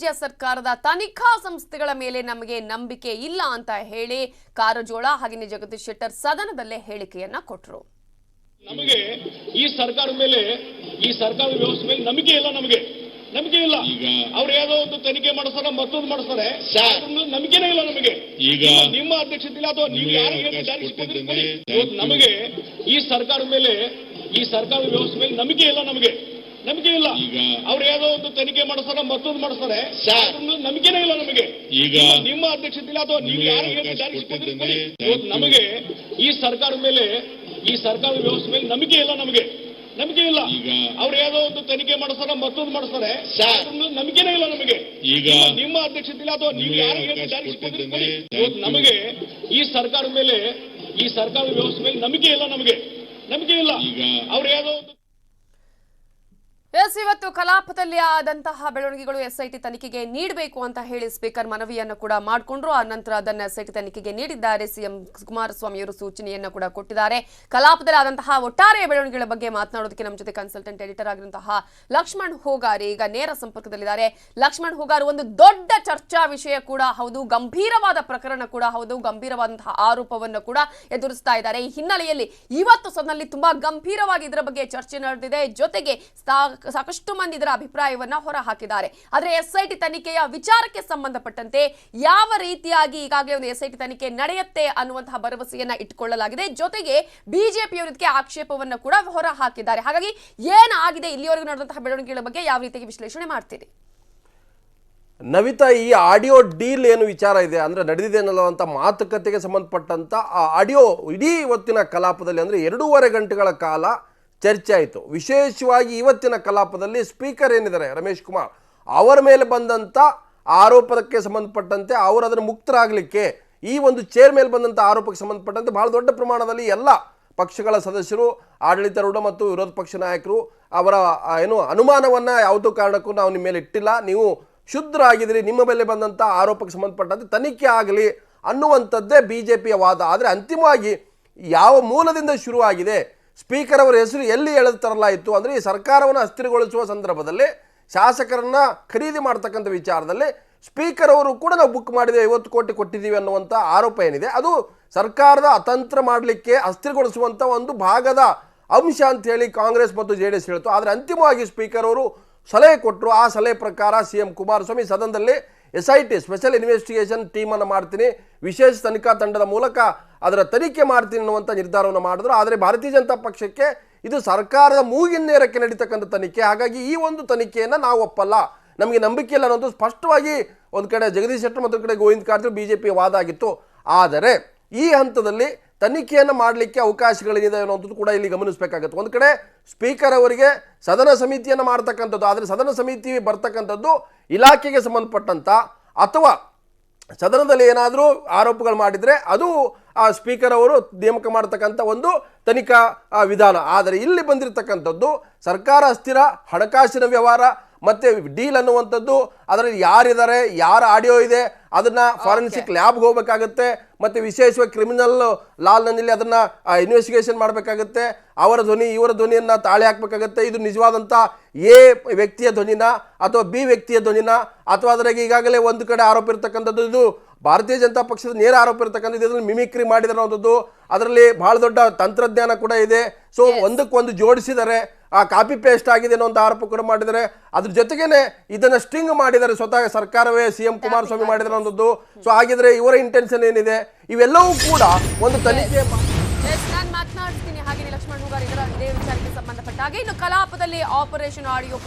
ರಾಜ್ಯ ಸರ್ಕಾರದ ತನಿಖಾ ಸಂಸ್ಥೆಗಳ ಮೇಲೆ ನಮಗೆ ನಂಬಿಕೆ ಇಲ್ಲ ಅಂತ ಹೇಳಿ ಕಾರಜೋಳ ಹಾಗೆಯೇ ಜಗದೀಶ್ ಶೆಟ್ಟರ್ ಸದನದಲ್ಲೇ ಹೇಳಿಕೆಯನ್ನ ಕೊಟ್ಟರು. ನಮಗೆ ಈ ಸರ್ಕಾರದ ಮೇಲೆ ಈ ಸರ್ಕಾರದ ವ್ಯವಸ್ಥೆ ಮೇಲೆ ನಂಬಿಕೆ ಇಲ್ಲ. ನಂಬಿಕೆ ಇಲ್ಲ. ಈಗ ಅವ್ರು ಯಾವುದೋ ಒಂದು ತನಿಖೆ ಮಾಡಿಸ್ತಾರೆ, ಮತ್ತೊಂದು ಮಾಡಿಸ್ತಾರೆ, ನಂಬಿಕೆನೇ ಇಲ್ಲ ನಮಗೆ. ಈಗ ನಿಮ್ಮ ಅಧ್ಯಕ್ಷತೆಯಲ್ಲಿ ಅಥವಾ ನೀವು ಯಾರಿಗೆ ನಮಗೆ ಈ ಸರ್ಕಾರದ ಮೇಲೆ ಈ ಸರ್ಕಾರದ ವ್ಯವಸ್ಥೆ ಮೇಲೆ ನಂಬಿಕೆ ಇಲ್ಲ. ನಂಬಿಕೆ ಇಲ್ಲ. ಈಗ ಅವ್ರು ಯಾವುದೋ ಒಂದು ತನಿಖೆ ಮಾಡಿಸ್ತಾರೆ, ಮತ್ತೊಂದು ಮಾಡಿಸ್ತಾರೆ, ನಂಬಿಕೆನೇ ಇಲ್ಲ ನಮಗೆ. ಈಗ ನಿಮ್ಮ ಅಧ್ಯಕ್ಷತೆಯಲ್ಲಿ ಅಥವಾ ನೀವು ಯಾರಿಗೆ ನಮಗೆ ಈ ಸರ್ಕಾರದ ಮೇಲೆ ಈ ಸರ್ಕಾರದ ವ್ಯವಸ್ಥೆ ಮೇಲೆ ನಂಬಿಕೆ ಇಲ್ಲ. ನಂಬಿಕೆ ಇಲ್ಲ. ಈಗ ಅವ್ರು ಯಾವುದೋ ಒಂದು ತನಿಖೆ ಮಾಡಿಸ್ತಾರೆ, ಮತ್ತೊಂದು ಮಾಡಿಸ್ತಾರೆ, ನಂಬಿಕೆನೇ ಇಲ್ಲ ನಮಗೆ. ಈಗ ನಿಮ್ಮ ಅಧ್ಯಕ್ಷತೆಯಲ್ಲಿ ಅಥವಾ ನೀವು ಯಾರಿಗೆ ನಮಗೆ ಈ ಸರ್ಕಾರದ ಮೇಲೆ ಈ ಸರ್ಕಾರದ ವ್ಯವಸ್ಥೆ ಮೇಲೆ ನಂಬಿಕೆ ಇಲ್ಲ. ನಂಬಿಕೆ ಇಲ್ಲ. ಈಗ ಅವ್ರು ಯಾವುದೋ ಒಂದು ಇವತ್ತು ಕಲಾಪದಲ್ಲಿ ಆದಂತಹ ಬೆಳವಣಿಗೆಗಳು ಎಸ್ಐಟಿ ತನಿಖೆಗೆ ನೀಡಬೇಕು ಅಂತ ಹೇಳಿ ಸ್ಪೀಕರ್ ಮನವಿಯನ್ನು ಕೂಡ ಮಾಡಿಕೊಂಡ್ರು. ಆ ನಂತರ ಅದನ್ನು ಎಸ್ಐಟಿ ತನಿಖೆಗೆ ನೀಡಿದ್ದಾರೆ. ಸಿಎಂ ಕುಮಾರಸ್ವಾಮಿ ಅವರು ಸೂಚನೆಯನ್ನು ಕೂಡ ಕೊಟ್ಟಿದ್ದಾರೆ. ಕಲಾಪದಲ್ಲಿ ಆದಂತಹ ಒಟ್ಟಾರೆ ಬೆಳವಣಿಗೆಗಳ ಬಗ್ಗೆ ಮಾತನಾಡೋದಕ್ಕೆ ನಮ್ಮ ಜೊತೆ ಕನ್ಸಲ್ಟೆಂಟ್ ಎಡಿಟರ್ ಆಗಿರುವಂತಹ ಲಕ್ಷ್ಮಣ್ ಹೋಗಾರ್ ಈಗ ನೇರ ಸಂಪರ್ಕದಲ್ಲಿದ್ದಾರೆ. ಲಕ್ಷ್ಮಣ್ ಹೋಗಾರ್, ಒಂದು ದೊಡ್ಡ ಚರ್ಚಾ ವಿಷಯ ಕೂಡ ಹೌದು, ಗಂಭೀರವಾದ ಪ್ರಕರಣ ಕೂಡ ಹೌದು, ಗಂಭೀರವಾದಂತಹ ಆರೋಪವನ್ನು ಕೂಡ ಎದುರಿಸ್ತಾ ಇದ್ದಾರೆ. ಈ ಹಿನ್ನೆಲೆಯಲ್ಲಿ ಇವತ್ತು ಸದನದಲ್ಲಿ ತುಂಬಾ ಗಂಭೀರವಾಗಿ ಇದರ ಬಗ್ಗೆ ಚರ್ಚೆ ನಡೆದಿದೆ. ಜೊತೆಗೆ ಸಾಕಷ್ಟು ಮಂದಿ ಇದರ ಅಭಿಪ್ರಾಯವನ್ನ ಹೊರ ಹಾಕಿದ್ದಾರೆ. ಆದರೆ ಎಸ್ಐಟಿ ತನಿಖೆಯ ವಿಚಾರಕ್ಕೆ ಸಂಬಂಧಪಟ್ಟಂತೆ ಯಾವ ರೀತಿಯಾಗಿ ಈಗಾಗಲೇ ಒಂದು ಎಸ್ಐಟಿ ತನಿಖೆ ನಡೆಯುತ್ತೆ ಅನ್ನುವಂತಹ ಭರವಸೆಯನ್ನ ಇಟ್ಟುಕೊಳ್ಳಲಾಗಿದೆ. ಜೊತೆಗೆ ಬಿಜೆಪಿಯವರು ಇದಕ್ಕೆ ಆಕ್ಷೇಪವನ್ನು ಕೂಡ ಹೊರ ಹಾಕಿದ್ದಾರೆ. ಹಾಗಾಗಿ ಏನಾಗಿದೆ ಇಲ್ಲಿವರೆಗೂ ನಡೆದಂತಹ ಬೆಳವಣಿಗೆಗಳ ಬಗ್ಗೆ ಯಾವ ರೀತಿಯಾಗಿ ವಿಶ್ಲೇಷಣೆ ಮಾಡ್ತೀರಿ? ನವಿತಾ, ಈ ಆಡಿಯೋ ಡೀಲ್ ಏನು ವಿಚಾರ ಇದೆ ಅಂದರೆ ನಡೆದಿದೆ ಅನ್ನೋಂಥ ಮಾತುಕತೆಗೆ ಸಂಬಂಧಪಟ್ಟಂಥ ಆ ಆಡಿಯೋ ಇಡೀ ಇವತ್ತಿನ ಕಲಾಪದಲ್ಲಿ ಅಂದರೆ 2.5 ಗಂಟೆಗಳ ಕಾಲ ಚರ್ಚೆ ಆಯಿತು. ವಿಶೇಷವಾಗಿ ಇವತ್ತಿನ ಕಲಾಪದಲ್ಲಿ ಸ್ಪೀಕರ್ ಏನಿದ್ದಾರೆ ರಮೇಶ್ ಕುಮಾರ್ ಅವರ ಮೇಲೆ ಬಂದಂಥ ಆರೋಪಕ್ಕೆ ಸಂಬಂಧಪಟ್ಟಂತೆ ಅವರು ಅದನ್ನು ಮುಕ್ತರಾಗಲಿಕ್ಕೆ ಈ ಒಂದು ಚೇರ್ ಮೇಲೆ ಬಂದಂಥ ಆರೋಪಕ್ಕೆ ಸಂಬಂಧಪಟ್ಟಂತೆ ಬಹಳ ದೊಡ್ಡ ಪ್ರಮಾಣದಲ್ಲಿ ಎಲ್ಲ ಪಕ್ಷಗಳ ಸದಸ್ಯರು, ಆಡಳಿತಾರೂಢ ಮತ್ತು ವಿರೋಧ ಪಕ್ಷ ನಾಯಕರು ಅವರ ಅನುಮಾನವನ್ನು ಯಾವುದೋ ಕಾರಣಕ್ಕೂ ನಾವು ನಿಮ್ಮ ಮೇಲೆ ಇಟ್ಟಿಲ್ಲ, ನೀವು ಶುದ್ಧರಾಗಿದ್ದೀರಿ, ನಿಮ್ಮ ಮೇಲೆ ಬಂದಂಥ ಆರೋಪಕ್ಕೆ ಸಂಬಂಧಪಟ್ಟಂತೆ ತನಿಖೆ ಆಗಲಿ ಅನ್ನುವಂಥದ್ದೇ ಬಿ ಜೆ ಪಿಯ ವಾದ. ಆದರೆ ಅಂತಿಮವಾಗಿ ಯಾವ ಮೂಲದಿಂದ ಶುರುವಾಗಿದೆ, ಸ್ಪೀಕರ್ ಅವರ ಹೆಸರು ಎಲ್ಲಿ ತರಲಾಯಿತು ಅಂದರೆ ಈ ಸರ್ಕಾರವನ್ನು ಅಸ್ಥಿರಗೊಳಿಸುವ ಸಂದರ್ಭದಲ್ಲಿ ಶಾಸಕರನ್ನ ಖರೀದಿ ಮಾಡ್ತಕ್ಕಂಥ ವಿಚಾರದಲ್ಲಿ ಸ್ಪೀಕರ್ ಅವರು ಕೂಡ ನಾವು ಬುಕ್ ಮಾಡಿದ್ದೇವೆ, 50 ಕೋಟಿ ಕೊಟ್ಟಿದ್ದೀವಿ ಅನ್ನುವಂಥ ಆರೋಪ ಏನಿದೆ ಅದು ಸರ್ಕಾರದ ಅತಂತ್ರ ಮಾಡಲಿಕ್ಕೆ ಅಸ್ಥಿರಗೊಳಿಸುವಂಥ ಒಂದು ಭಾಗದ ಅಂಶ ಅಂತ ಹೇಳಿ ಕಾಂಗ್ರೆಸ್ ಮತ್ತು JDS ಹೇಳಿತು. ಆದರೆ ಅಂತಿಮವಾಗಿ ಸ್ಪೀಕರ್ ಅವರು ಸಲಹೆ ಕೊಟ್ಟರು. ಆ ಸಲಹೆ ಪ್ರಕಾರ ಸಿಎಂ ಕುಮಾರಸ್ವಾಮಿ ಸದನದಲ್ಲಿ SIT ಸ್ಪೆಷಲ್ ಇನ್ವೆಸ್ಟಿಗೇಷನ್ ಟೀಮನ್ನು ಮಾಡ್ತೀನಿ, ವಿಶೇಷ ತನಿಖಾ ತಂಡದ ಮೂಲಕ ಅದರ ತನಿಖೆ ಮಾಡ್ತೀನಿ ಅನ್ನುವಂಥ ನಿರ್ಧಾರವನ್ನು ಮಾಡಿದ್ರು. ಆದರೆ ಭಾರತೀಯ ಜನತಾ ಪಕ್ಷಕ್ಕೆ ಇದು ಸರ್ಕಾರದ ಮೂಗಿನ ನೇರಕ್ಕೆ ನಡೀತಕ್ಕಂಥ ತನಿಖೆ, ಹಾಗಾಗಿ ಈ ಒಂದು ತನಿಖೆಯನ್ನು ನಾವು ಒಪ್ಪಲ್ಲ, ನಮಗೆ ನಂಬಿಕೆ ಇಲ್ಲ ಅನ್ನೋದು ಸ್ಪಷ್ಟವಾಗಿ ಒಂದು ಕಡೆ ಜಗದೀಶ್ ಶೆಟ್ಟರ್ ಮತ್ತು ಕಡೆ ಗೋವಿಂದ ಕಾರಜೋಳ BJP ವಾದ ಆಗಿತ್ತು. ಆದರೆ ಈ ಹಂತದಲ್ಲಿ ತನಿಖೆಯನ್ನು ಮಾಡಲಿಕ್ಕೆ ಅವಕಾಶಗಳಿದೆ ಅನ್ನೋದು ಕೂಡ ಇಲ್ಲಿ ಗಮನಿಸಬೇಕಾಗುತ್ತೆ. ಒಂದು ಕಡೆ ಸ್ಪೀಕರ್ ಅವರಿಗೆ ಸದನ ಸಮಿತಿಯನ್ನು ಮಾಡ್ತಕ್ಕಂಥದ್ದು, ಆದರೆ ಸದನ ಸಮಿತಿ ಬರ್ತಕ್ಕಂಥದ್ದು ಇಲಾಖೆಗೆ ಸಂಬಂಧಪಟ್ಟಂಥ ಅಥವಾ ಸದನದಲ್ಲಿ ಏನಾದರೂ ಆರೋಪಗಳು ಮಾಡಿದರೆ ಅದು ಆ ಸ್ಪೀಕರ್ ಅವರು ನೇಮಕ ಮಾಡತಕ್ಕಂಥ ಒಂದು ತನಿಖಾ ವಿಧಾನ. ಆದರೆ ಇಲ್ಲಿ ಬಂದಿರತಕ್ಕಂಥದ್ದು ಸರ್ಕಾರ ಅಸ್ಥಿರ, ಹಣಕಾಸಿನ ವ್ಯವಹಾರ ಮತ್ತು ಡೀಲ್ ಅನ್ನುವಂಥದ್ದು, ಅದರಲ್ಲಿ ಯಾರಿದ್ದಾರೆ, ಯಾರ ಆಡಿಯೋ ಇದೆ ಅದನ್ನು ಫಾರೆನ್ಸಿಕ್ ಲ್ಯಾಬ್ಗೆ ಹೋಗಬೇಕಾಗುತ್ತೆ, ಮತ್ತು ವಿಶೇಷವಾಗಿ ಕ್ರಿಮಿನಲ್ ಲಾನಲ್ಲಿ ಅದನ್ನು ಇನ್ವೆಸ್ಟಿಗೇಷನ್ ಮಾಡಬೇಕಾಗುತ್ತೆ, ಅವರ ಧ್ವನಿ ಇವರ ಧ್ವನಿಯನ್ನು ತಾಳೆ ಹಾಕಬೇಕಾಗುತ್ತೆ. ಇದು ನಿಜವಾದಂಥ ಎ ವ್ಯಕ್ತಿಯ ಧ್ವನಿನ ಅಥವಾ ಬಿ ವ್ಯಕ್ತಿಯ ಧ್ವನಿನ ಅಥವಾ ಅದರಾಗೆ ಈಗಾಗಲೇ ಒಂದು ಕಡೆ ಆರೋಪ ಇರತಕ್ಕಂಥದ್ದು, ಇದು ಭಾರತೀಯ ಜನತಾ ಪಕ್ಷದ ನೇರ ಆರೋಪ ಇರತಕ್ಕಂಥದ್ದು, ಇದರಲ್ಲಿ ಮಿಮಿಕ್ರಿ ಮಾಡಿರೋವಂಥದ್ದು, ಅದರಲ್ಲಿ ಭಾಳ ದೊಡ್ಡ ತಂತ್ರಜ್ಞಾನ ಕೂಡ ಇದೆ. ಸೊ ಒಂದಕ್ಕೊಂದು ಜೋಡಿಸಿದರೆ ಆ ಕಾಪಿ ಪೇಸ್ಟ್ ಆಗಿದೆ ಅನ್ನೋ ಆರೋಪ ಕೂಡ ಮಾಡಿದ್ದಾರೆ. ಅದ್ರ ಜೊತೆಗೇನೆ ಇದನ್ನು ಸ್ಟಿಂಗ್ ಮಾಡಿದ್ದಾರೆ, ಸ್ವತಃ ಸರ್ಕಾರವೇ ಸಿಎಂ ಕುಮಾರಸ್ವಾಮಿ ಮಾಡಿದ್ದಾರೆ ಅನ್ನೋದು. ಸೊ ಹಾಗಿದ್ರೆ ಇವರ ಇಂಟೆನ್ಷನ್ ಏನಿದೆ, ಇವೆಲ್ಲವೂ ಕೂಡ ಒಂದು ತನಿಖೆ. ನಾನು ಮಾತನಾಡ್ತೀನಿ ಹಾಗೆ ಲಕ್ಷ್ಮಣ್ ಹೋಗಾರ್ ಇದರ ಇದೇ ವಿಚಾರಕ್ಕೆ ಸಂಬಂಧಪಟ್ಟ ಹಾಗೆ ಇನ್ನು ಕಲಾಪದಲ್ಲಿ ಆಪರೇಷನ್ ಆಡಿಯೋ